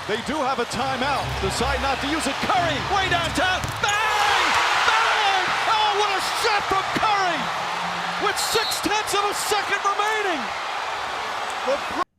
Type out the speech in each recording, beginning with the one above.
They do have a timeout. Decide not to use it. Curry, way downtown. Bang! Bang! Oh, what a shot from Curry! With 0.6 of a second remaining.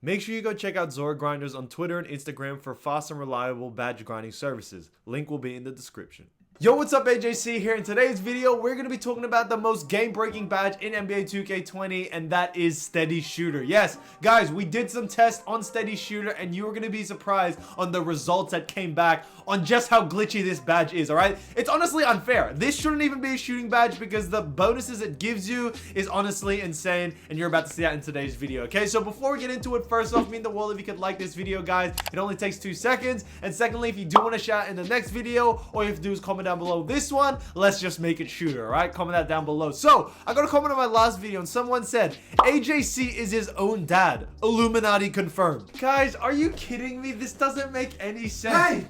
Make sure you go check out Zora Grinders on Twitter and Instagram for fast and reliable badge grinding services. Link will be in the description. Yo, what's up? AJC here. In today's video, we're going to be talking about the most game-breaking badge in NBA 2K20, and that is Steady Shooter. Yes, guys, we did some tests on Steady Shooter, and you are going to be surprised on the results that came back on just how glitchy this badge is, alright? It's honestly unfair. This shouldn't even be a shooting badge because the bonuses it gives you is honestly insane, and you're about to see that in today's video, okay? So before we get into it, first off, mean the world if you could like this video, guys. It only takes 2 seconds. And secondly, if you do want to shout in the next video, all you have to do is comment down below this one. Let's just make it shooter, all right? Comment that down below. So I got a comment on my last video and someone said AJC is his own dad. Illuminati confirmed. Guys, are you kidding me? This doesn't make any sense. Hey,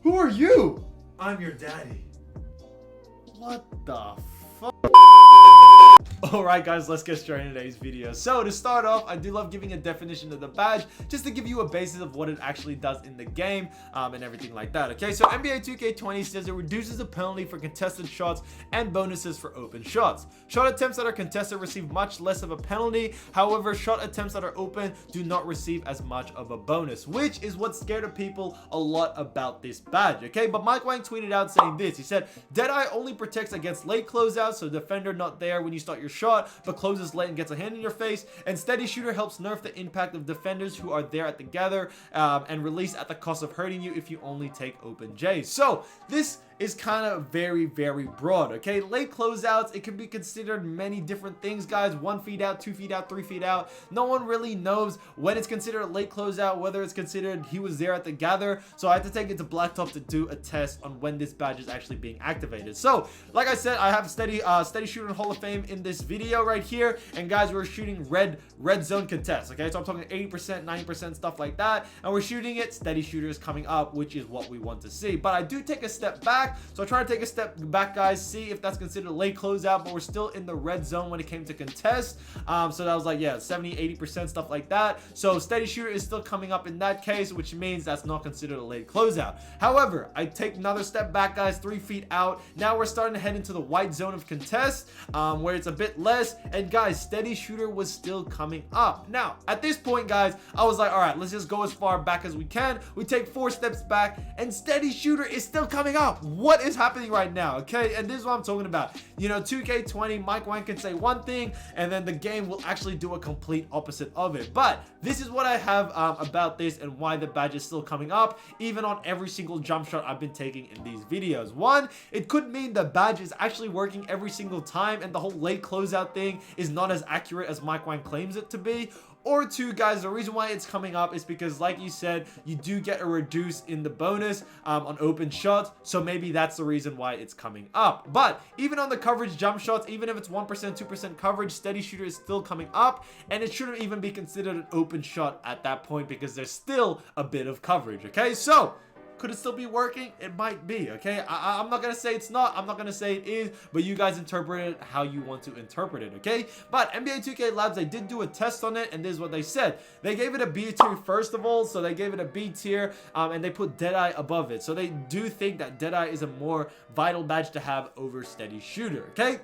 who are you? I'm your daddy. What the fuck? Alright guys, let's get straight into today's video. So to start off, I do love giving a definition of the badge just to give you a basis of what it actually does in the game and everything like that. Okay, so NBA 2K20 says it reduces the penalty for contested shots and bonuses for open shots. Shot attempts that are contested receive much less of a penalty. However, shot attempts that are open do not receive as much of a bonus, which is what scared of people a lot about this badge. Okay, but Mike Wang tweeted out saying this. He said, Deadeye only protects against late closeouts, so defender not there when you start your shot but closes late and gets a hand in your face, and Steady Shooter helps nerf the impact of defenders who are there at the gather and release at the cost of hurting you if you only take open J's. So this is kind of very broad. Okay, late closeouts, it can be considered many different things, guys. 1 feet out, 2 feet out, 3 feet out. No one really knows when it's considered a late closeout, whether it's considered he was there at the gather. So I had to take it to Blacktop to do a test on when this badge is actually being activated. So like I said, I have Steady Shooter and Hall of Fame in this video right here, and guys, we're shooting red zone contests. Okay, so I'm talking 80%, 90%, stuff like that, and we're shooting it. Steady Shooter is coming up, which is what we want to see. But I do take a step back. So I try to take a step back, guys, see if that's considered a late closeout, but we're still in the red zone when it came to contest. So that was like, yeah, 70-80%, stuff like that. So Steady Shooter is still coming up in that case, which means that's not considered a late closeout. However, I take another step back, guys, 3 feet out. Now we're starting to head into the white zone of contest, where it's a bit less, and guys, Steady Shooter was still coming up. Now at this point, guys, I was like, all right, let's just go as far back as we can. We take 4 steps back and Steady Shooter is still coming up. What is happening right now? Okay, and this is what I'm talking about. You know, 2K20, Mike Wang can say one thing and then the game will actually do a complete opposite of it. But this is what I have about this and why the badge is still coming up even on every single jump shot I've been taking in these videos. One, it could mean the badge is actually working every single time and the whole late closeout thing is not as accurate as Mike Wang claims it to be. Or 2, guys, the reason why it's coming up is because, like you said, you do get a reduce in the bonus on open shots, so maybe that's the reason why it's coming up. But even on the coverage jump shots, even if it's 1%, 2% coverage, Steady Shooter is still coming up, and it shouldn't even be considered an open shot at that point because there's still a bit of coverage. Okay, so could it still be working? It might be. Okay, I'm not gonna say it's not, I'm not gonna say it is, but you guys interpret it how you want to interpret it. Okay, but NBA 2K Labs, they did do a test on it, and this is what they said. They gave it a B tier first of all, so they gave it a B tier, and they put Deadeye above it. So they do think that Deadeye is a more vital badge to have over Steady Shooter. Okay,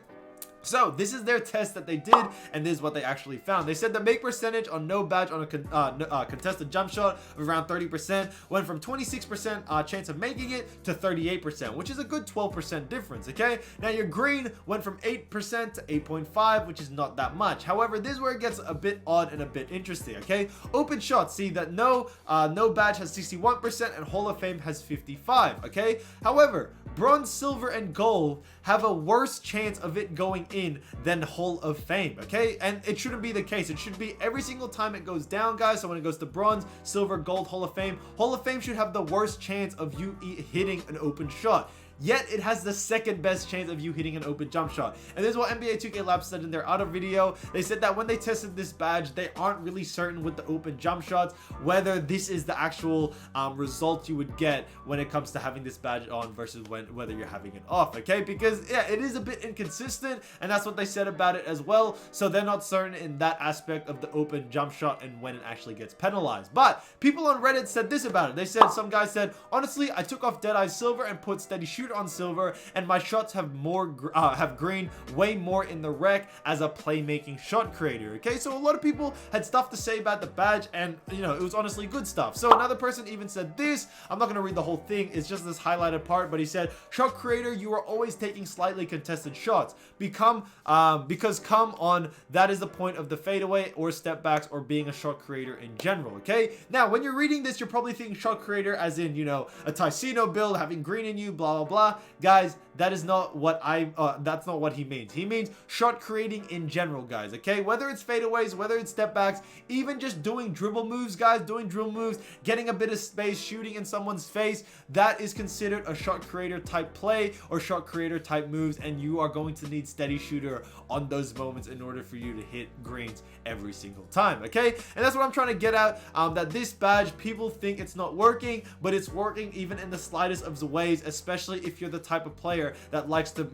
so this is their test that they did, and this is what they actually found. They said the make percentage on no badge on a contested jump shot of around 30% went from 26% chance of making it to 38%, which is a good 12% difference. Okay, now your green went from 8% to 8.5, which is not that much. However, this is where it gets a bit odd and a bit interesting. Okay, open shots, see that no badge has 61% and Hall of Fame has 55. Okay, however, bronze, silver, and gold have a worse chance of it going in than Hall of Fame. Okay, and it shouldn't be the case. It should be every single time it goes down, guys. So when it goes to bronze, silver, gold, Hall of Fame should have the worst chance of you hitting an open shot. yet it has the second best chance of you hitting an open jump shot. And this is what NBA 2K Labs said in their other video. They said that when they tested this badge, they aren't really certain with the open jump shots whether this is the actual result you would get when it comes to having this badge on versus whether you're having it off, okay? Because yeah, it is a bit inconsistent, and that's what they said about it as well. So they're not certain in that aspect of the open jump shot and when it actually gets penalized. But people on Reddit said this about it. They said, some guy said, honestly, I took off Deadeye Silver and put Steady Shooter on Silver, and my shots have green way more in the rec as a playmaking shot creator, okay? So a lot of people had stuff to say about the badge, and you know, it was honestly good stuff. So another person even said this. I'm not gonna read the whole thing, it's just this highlighted part, but he said, shot creator, you are always taking slightly contested shots because come on, that is the point of the fadeaway or step backs or being a shot creator in general, okay? Now when you're reading this, you're probably thinking shot creator as in, you know, a Ticino build, having green in you, blah blah blah. Guys, that is not what that's not what he means. He means shot creating in general, guys, okay? Whether it's fadeaways, whether it's step backs, even just doing dribble moves, guys, doing dribble moves, getting a bit of space, shooting in someone's face, that is considered a shot creator type play or shot creator type moves, and you are going to need Steady Shooter on those moments in order for you to hit greens every single time, okay? And that's what I'm trying to get at, that this badge, people think it's not working, but it's working even in the slightest of the ways, especially if you're the type of player that likes to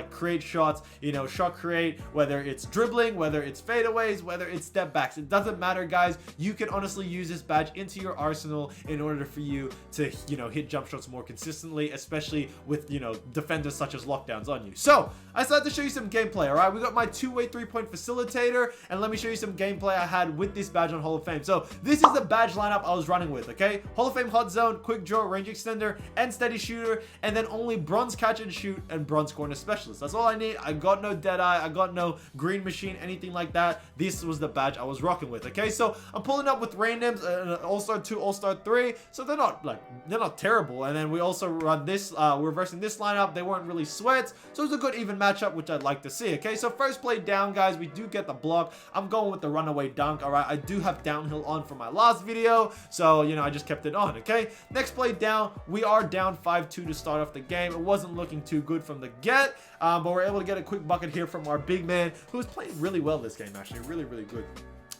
create shots, you know, shot create, whether it's dribbling, whether it's fadeaways, whether it's step backs. It doesn't matter, guys. You can honestly use this badge into your arsenal in order for you to, you know, hit jump shots more consistently, especially with, you know, defenders such as lockdowns on you. So I decided to show you some gameplay. All right, we got my two-way three-point facilitator, and let me show you some gameplay I had with this badge on Hall of Fame. So this is the badge lineup I was running with, okay? Hall of Fame hot zone, quick draw, range extender, and steady shooter, and then only bronze catch and shoot and bronze corner specialist. That's all I need. I got no Deadeye, I got no green machine, anything like that. This was the badge I was rocking with, okay? So I'm pulling up with randoms, All-Star 2, All-Star 3, so they're not terrible. And then we also run this, reversing this lineup. They weren't really sweats, so it was a good even matchup, which I'd like to see, okay? So first play down, guys, we do get the block. I'm going with the runaway dunk, all right? I do have downhill on from my last video, so, you know, I just kept it on, okay? Next play down, we are down 5-2 to start off the game. It wasn't looking too good from the get, but we're able to get a quick bucket here from our big man, who's playing really well this game, actually, really good.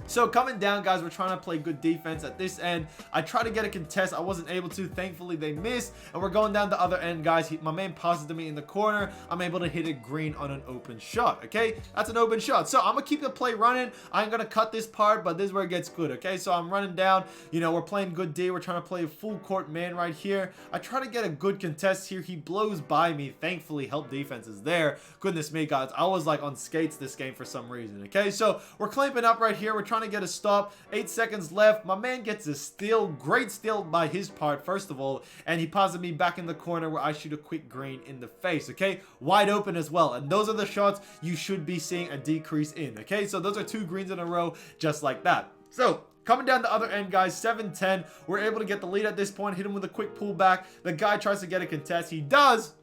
So coming down, guys, we're trying to play good defense at this end. I tried to get a contest. I wasn't able to. Thankfully, they missed. And we're going down the other end, guys. My man passes to me in the corner. I'm able to hit it green on an open shot, okay? That's an open shot. So I'm going to keep the play running. I ain't going to cut this part, but this is where it gets good, okay? So I'm running down. You know, we're playing good D. We're trying to play a full court man right here. I try to get a good contest here. He blows by me. Thankfully, help defense is there. Goodness me, guys. I was like on skates this game for some reason, okay? So we're clamping up right here. We're trying to get a stop. 8 seconds left. My man gets a steal. Great steal by his part, first of all. And he passes me back in the corner where I shoot a quick green in the face, okay? Wide open as well. And those are the shots you should be seeing a decrease in, okay? So those are 2 greens in a row, just like that. So coming down the other end, guys, 7-10. We're able to get the lead at this point. Hit him with a quick pullback. The guy tries to get a contest. He does.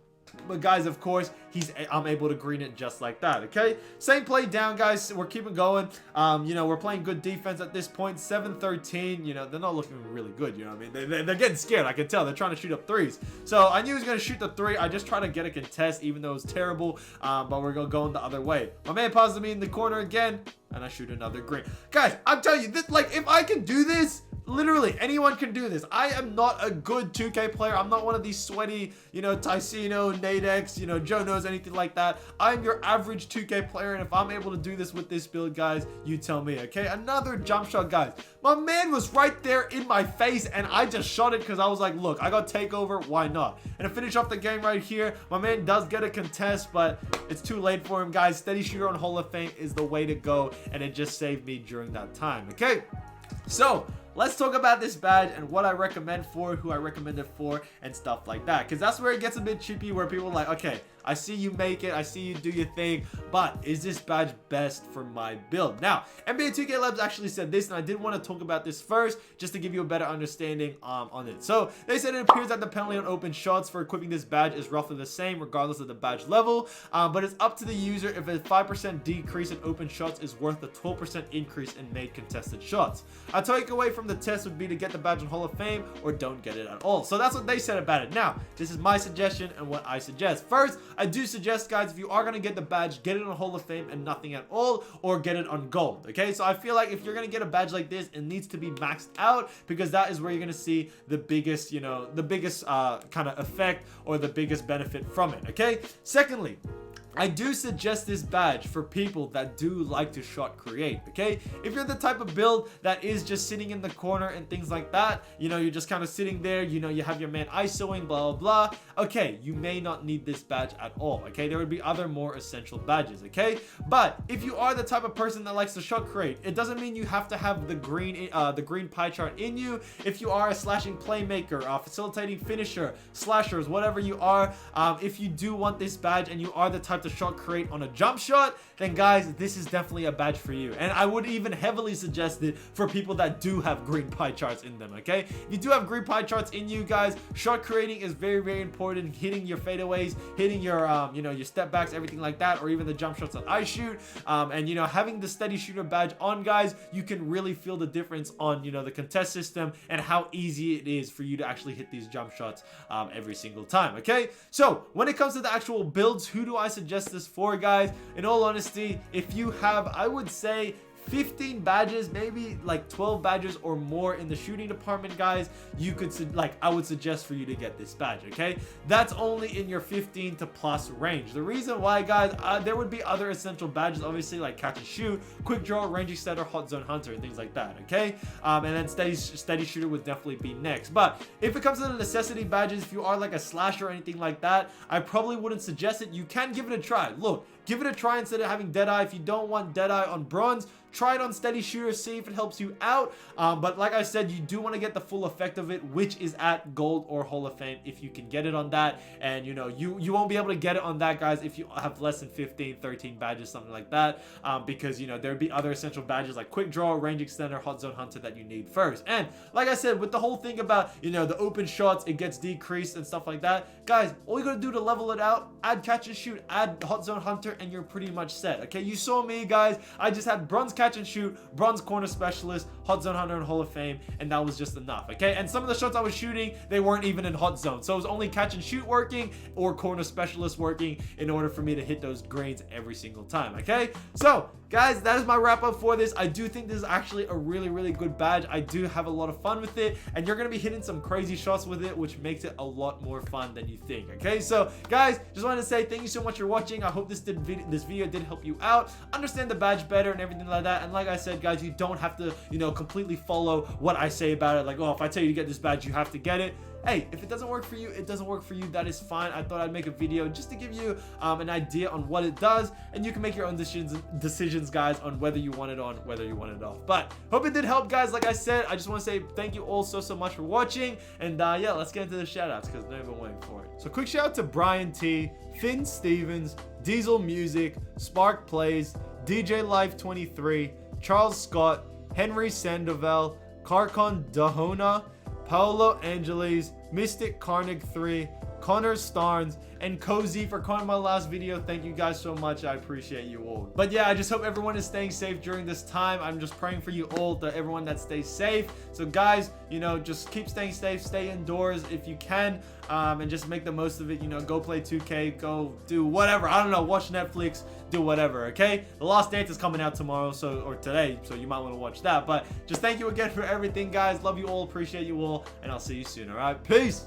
But guys, of course, I'm able to green it just like that, okay? Same play down, guys. We're keeping going. You know, we're playing good defense at this point. 7-13. You know, they're not looking really good, you know what I mean? They're getting scared. I can tell. They're trying to shoot up threes. So I knew he was going to shoot the 3. I just tried to get a contest, even though it was terrible. But we're going to go in the other way. My man passes me in the corner again, and I shoot another green. Guys, I'm telling you, this, like, if I can do this, literally anyone can do this. I am not a good 2K player. I'm not one of these sweaty, you know, Ticino, Nadex, you know, Joe knows, anything like that. I'm your average 2K player, and if I'm able to do this with this build, guys, you tell me, okay? Another jump shot, guys. My man was right there in my face, and I just shot it because I was like, look, I got takeover, why not? And to finish off the game right here, my man does get a contest, but it's too late for him, guys. Steady shooter on Hall of Fame is the way to go, and it just saved me during that time, okay? So let's talk about this badge and what I recommend for, who I recommend it for, and stuff like that. Because that's where it gets a bit chippy, where people are like, okay, I see you make it, I see you do your thing, but is this badge best for my build? Now, NBA 2K Labs actually said this, and I did want to talk about this first, just to give you a better understanding on it. So, they said it appears that the penalty on open shots for equipping this badge is roughly the same, regardless of the badge level, but it's up to the user if a 5% decrease in open shots is worth a 12% increase in made contested shots. A takeaway from the test would be to get the badge in Hall of Fame or don't get it at all. So that's what they said about it. Now, this is my suggestion and what I suggest. First, I do suggest, guys, if you are going to get the badge, get it on Hall of Fame and nothing at all, or get it on gold, okay? So I feel like if you're going to get a badge like this, it needs to be maxed out, because that is where you're going to see the biggest, you know, the biggest kind of effect or the biggest benefit from it, okay? Secondly, I do suggest this badge for people that do like to shot create, okay? If you're the type of build that is just sitting in the corner and things like that, you know, you're just kind of sitting there, you know, you have your man ISOing, blah, blah, blah, okay, you may not need this badge at all, okay? There would be other more essential badges, okay? But if you are the type of person that likes to shot create, it doesn't mean you have to have the green pie chart in you. If you are a slashing playmaker, facilitating finisher, slashers, whatever you are, if you do want this badge and you are the type to shot create on a jump shot, then guys, this is definitely a badge for you. And I would even heavily suggest it for people that do have green pie charts in them, okay? If you do have green pie charts in you, guys, shot creating is very, very important. Hitting your fadeaways, hitting your you know, your step backs, everything like that, or even the jump shots that I shoot, and you know, having the steady shooter badge on, guys, you can really feel the difference on, you know, the contest system and how easy it is for you to actually hit these jump shots every single time, okay? So when it comes to the actual builds, who do I suggest this for, guys? In all honesty, if you have, I would say, 15 badges, maybe like 12 badges or more in the shooting department, guys, you could, like, I would suggest for you to get this badge, okay? That's only in your 15 to plus range. The reason why, guys, there would be other essential badges, obviously, like catch and shoot, quick draw, range extender, hot zone hunter, and things like that, okay? And then steady shooter would definitely be next. But if it comes to the necessity badges, if you are like a slasher or anything like that, I probably wouldn't suggest it. You can give it a try. Look, give it a try instead of having Deadeye. If you don't want Deadeye on bronze, try it on steady shooter, see if it helps you out. But like I said, you do want to get the full effect of it, which is at gold or Hall of Fame if you can get it on that. And you know, you won't be able to get it on that, guys, if you have less than 15, 13 badges, something like that, because you know, there'd be other essential badges like quick draw, range extender, hot zone hunter that you need first. And like I said, with the whole thing about, you know, the open shots, it gets decreased and stuff like that, guys, all you gotta do to level it out, add catch and shoot, add hot zone hunter, and you're pretty much set, okay? You saw me, guys, I just had bronze catch and shoot, bronze corner specialist, hot zone hunter, and Hall of Fame, and that was just enough, okay? And some of the shots I was shooting, they weren't even in hot zone, so it was only catch and shoot working or corner specialist working in order for me to hit those grades every single time, okay? So guys, that is my wrap up for this. I do think this is actually a really, really good badge. I do have a lot of fun with it, and you're gonna be hitting some crazy shots with it, which makes it a lot more fun than you think, okay? So guys, just wanted to say thank you so much for watching. I hope this video did help you out, understand the badge better and everything like that. And like I said, guys, you don't have to, you know, completely follow what I say about it, like, oh, if I tell you to get this badge, you have to get it. Hey, if it doesn't work for you, it doesn't work for you. That is fine. I thought I'd make a video just to give you an idea on what it does, and you can make your own decisions, guys, on whether you want it on, whether you want it off. But hope it did help, guys. Like I said, I just want to say thank you all so much for watching, and yeah, let's get into the shout outs because they've been waiting for it. So quick shout out to Brian T, Finn Stevens, Diesel Music, Spark Plays, DJ Life 23, Charles Scott, Henry Sandoval, Carcon Dahona, Paolo Angeles, Mystic Carnig 3, Connor Starnes, and Cozy for calling my last video. Thank you guys so much. I appreciate you all. But yeah, I just hope everyone is staying safe during this time. I'm just praying for you all, to everyone that stays safe. So guys, you know, just keep staying safe, stay indoors if you can, and just make the most of it. You know, go play 2K, go do whatever. I don't know, watch Netflix, do whatever, okay? The Last Dance is coming out tomorrow, or today, so you might want to watch that. But just thank you again for everything, guys. Love you all, appreciate you all, and I'll see you soon, all right? Peace!